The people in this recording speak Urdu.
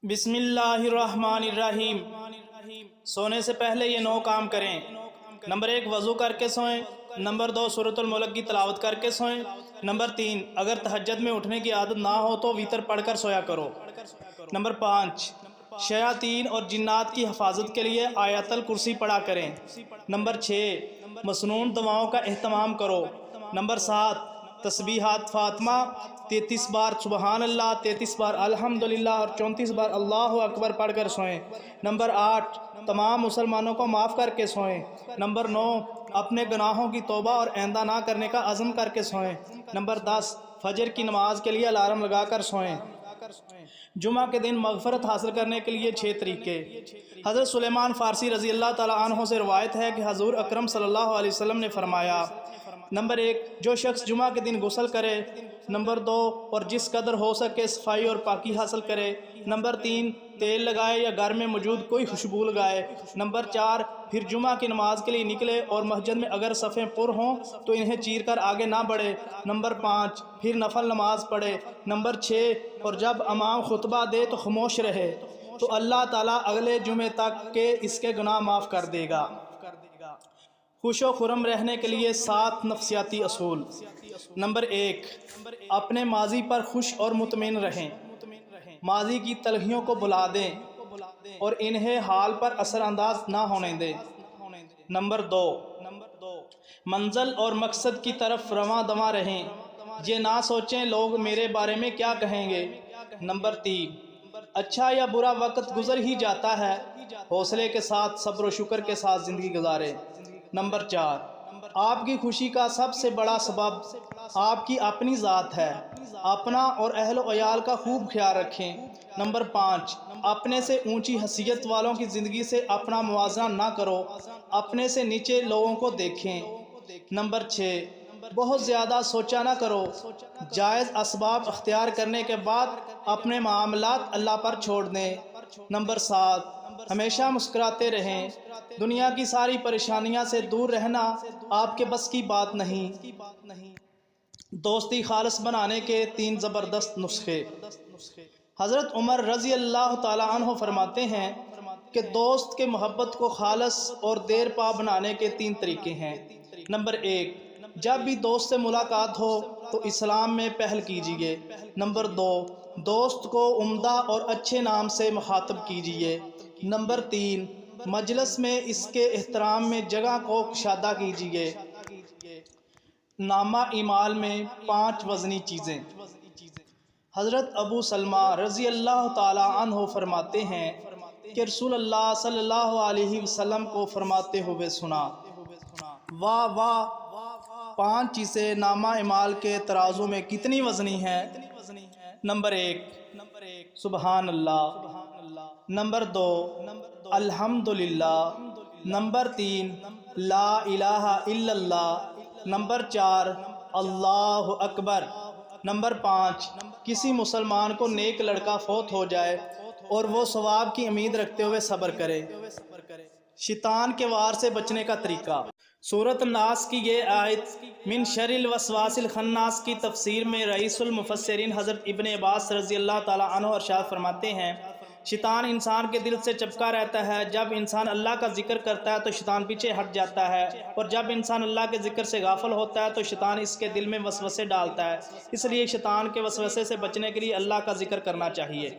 بسم اللہ الرحمن الرحیم۔ سونے سے پہلے یہ 9 کام کریں۔ نمبر 1 وضو کر کے سوئیں۔ نمبر 2 سورۃ الملک کی تلاوت کر کے سوئیں۔ نمبر 3 اگر تہجد میں اٹھنے کی عادت نہ ہو تو وتر پڑھ کر سویا کرو۔ نمبر 5 شیاطین اور جنات کی حفاظت کے لیے آیت الکرسی پڑھا کریں۔ نمبر 6 مسنون دعاؤں کا اہتمام کرو۔ نمبر 7 تسبیحات فاطمہ 33 بار سبحان اللہ، 33 بار الحمدللہ اور 34 بار اللہ اکبر پڑھ کر سوئیں۔ نمبر 8 تمام مسلمانوں کو معاف کر کے سوئیں۔ نمبر 9 اپنے گناہوں کی توبہ اور آئندہ نہ کرنے کا عزم کر کے سوئیں۔ نمبر 10 فجر کی نماز کے لیے الارم لگا کر سوئیں۔ جمعہ کے دن مغفرت حاصل کرنے کے لیے 6 طریقے۔ حضرت سلیمان فارسی رضی اللہ تعالیٰ عنہ سے روایت ہے کہ حضور اکرم صلی اللہ علیہ وسلم نے فرمایا: نمبر 1 جو شخص جمعہ کے دن غسل کرے۔ نمبر 2 اور جس قدر ہو سکے صفائی اور پاکی حاصل کرے۔ نمبر 3 تیل لگائے یا گھر میں موجود کوئی خوشبو لگائے۔ نمبر 4 پھر جمعہ کی نماز کے لیے نکلے اور مسجد میں اگر صفیں پر ہوں تو انہیں چیر کر آگے نہ بڑھے۔ نمبر 5 پھر نفل نماز پڑھے۔ نمبر 6 اور جب امام خطبہ دے تو خاموش رہے تو اللہ تعالیٰ اگلے جمعے تک کے اس کے گناہ معاف کر دے گا۔ خوش و خرم رہنے کے لیے 7 نفسیاتی اصول۔ نمبر 1 اپنے ماضی پر خوش اور مطمئن رہیں۔ ماضی کی تلخیوں کو بھلا دیں اور انہیں حال پر اثر انداز نہ ہونے دیں۔ نمبر 2 منزل اور مقصد کی طرف رواں دواں رہیں۔ یہ نہ سوچیں لوگ میرے بارے میں کیا کہیں گے۔ نمبر 3 اچھا یا برا وقت گزر ہی جاتا ہے، حوصلے کے ساتھ صبر و شکر کے ساتھ زندگی گزاریں۔ نمبر 4 آپ کی خوشی کا سب سے بڑا سبب آپ کی اپنی ذات ہے، اپنا اور اہل و عیال کا خوب خیال رکھیں۔ نمبر 5 اپنے سے اونچی حیثیت والوں کی زندگی سے اپنا موازنہ نہ کرو، اپنے سے نیچے لوگوں کو دیکھیں۔ نمبر 6 بہت زیادہ سوچا نہ کرو، جائز اسباب اختیار کرنے کے بعد اپنے معاملات اللہ پر چھوڑ دیں۔ نمبر 7 ہمیشہ مسکراتے رہیں، دنیا کی ساری پریشانیاں سے دور رہنا آپ کے بس کی بات نہیں۔ دوستی خالص بنانے کے 3 زبردست نسخے۔ حضرت عمر رضی اللہ تعالیٰ عنہ فرماتے ہیں کہ دوست کے محبت کو خالص اور دیر پا بنانے کے 3 طریقے ہیں۔ نمبر 1 جب بھی دوست سے ملاقات ہو تو اسلام میں پہل کیجیے۔ نمبر 2 دوست کو عمدہ اور اچھے نام سے مخاطب کیجیے۔ نمبر 3 مجلس میں اس کے احترام میں جگہ کو کشادہ کیجیے۔ نامہ اعمال میں 5 وزنی چیزیں۔ حضرت ابو سلمہ رضی اللہ تعالیٰ عنہ فرماتے ہیں کہ رسول اللہ صلی اللہ علیہ وسلم کو فرماتے ہوئے سنا: واہ واہ 5 چیزیں نامہ اعمال کے ترازو میں کتنی وزنی ہیں۔ نمبر 1 سبحان اللہ۔ نمبر 2 الحمدللہ۔ نمبر 3 لا الہ الا اللہ۔ نمبر 4 اللہ اکبر۔ نمبر 5 کسی مسلمان کو نیک لڑکا فوت ہو جائے اور وہ ثواب کی امید رکھتے ہوئے صبر کرے۔ شیطان کے وار سے بچنے کا طریقہ۔ سورۃ الناس کی یہ آیت من شر الوسواس الخناس کی تفسیر میں رئیس المفسرین حضرت ابن عباس رضی اللہ تعالیٰ عنہ ارشاد فرماتے ہیں: شیطان انسان کے دل سے چپکا رہتا ہے، جب انسان اللہ کا ذکر کرتا ہے تو شیطان پیچھے ہٹ جاتا ہے، اور جب انسان اللہ کے ذکر سے غافل ہوتا ہے تو شیطان اس کے دل میں وسوسے ڈالتا ہے۔ اس لیے شیطان کے وسوسے سے بچنے کے لیے اللہ کا ذکر کرنا چاہیے۔